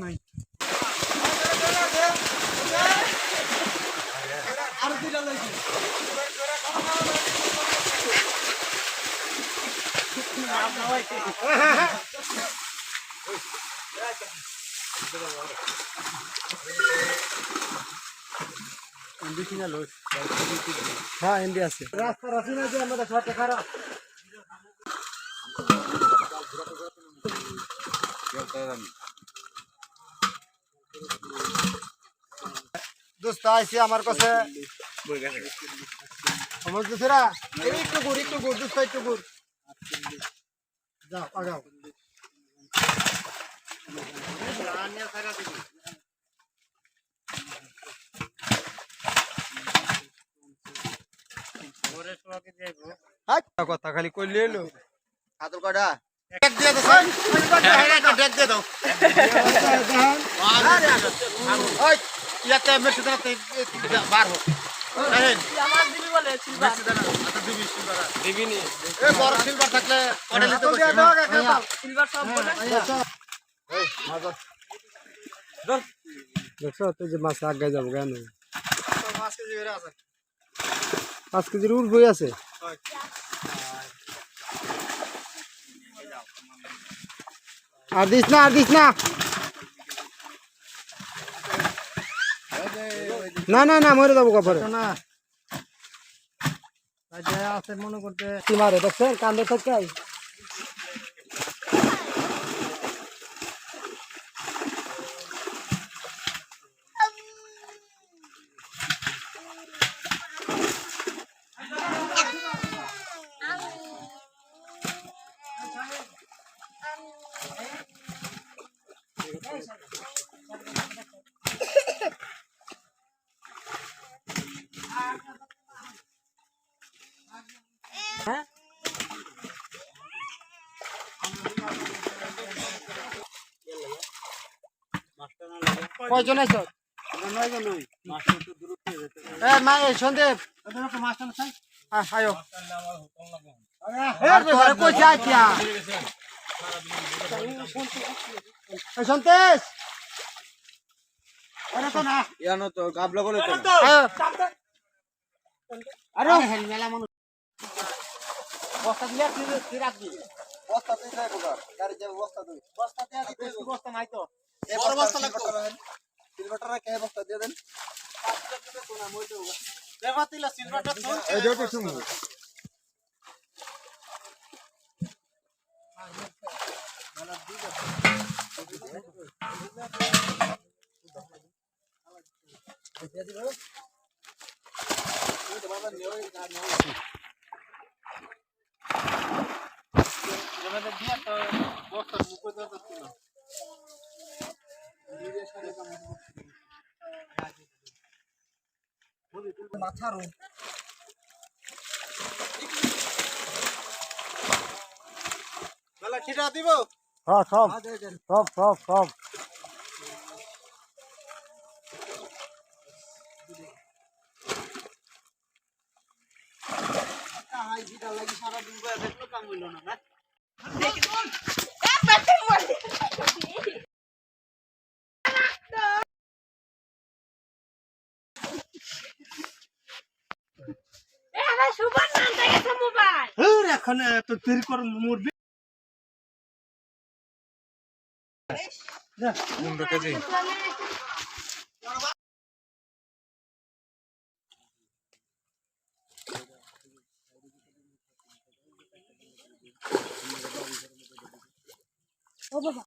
নাই হ্যাঁ এমবি আছে রাস্তা রাখি না যে আমাদের শর্টে খারাপ দোস্ত আইছি আমার কাছে সমঝ দুসরা একটু গুড় দোস্ত একটু গুড় যাও আগাও কথা খালি কইলে এলো আদর কটা ডেক দিয়ে দাও ডেক দিয়ে দাও ওই ইয়াতে মেসে দাঁতে বার হোক আমার দিবি বলে সিলভার মেসে দাঁড়া আচ্ছা দিবি সিলভার দিবি নি এ বড় সিলভার থাকলে অর্ডার নিতে দাও সিলভার সব বলে এই মাছ ধর দেখো তুই যে মাছ আগে যাব কেন মাছ কেজি বের আছে 5 কেজির উঠ বই আছে আর দিস না না না মরে যাবো কপারে না আছে মনে করতে কি মারে দেখছেন কান্দে থেকে কয়জন আইছ 9 জন নই মাস্টার তো দূর থেকে যেতে এ মা এই সন্দীপ ওদের তো মাস্টার নাই আয়ো মাস্টার আমার হুকুম লাগে আরে তোরে কই যাই কিয়া এই সন্তেশ আরে তো না ইয়ানো তো গাবলা বলে তো আরে মেলা মানুষ বস্তা দিলে কি রাখবি বস্তা তুই যাই বগা গাড়ি যাবে বস্তা দিয়ে বস্তা নাই তো এ বড় বস্তা লাগতো সিলভারটা কে বস্তা দিয়ে দেন 5 কিলো দিতে কোনা মই দেব দেবাতিলা সিলভারটা শুন এই দেখো শুন মালা দি দাও দিয়ে দিও এই বাবা নিও না নিও জমা দিয়া তো বস্তা মুকো দাও ছিল মাথার ঠিকা দিব হ্যাঁ সব লাগি সারা দিন দেখলো কাম হইল না এখন তো তৈরি কর মরবি ও বাবা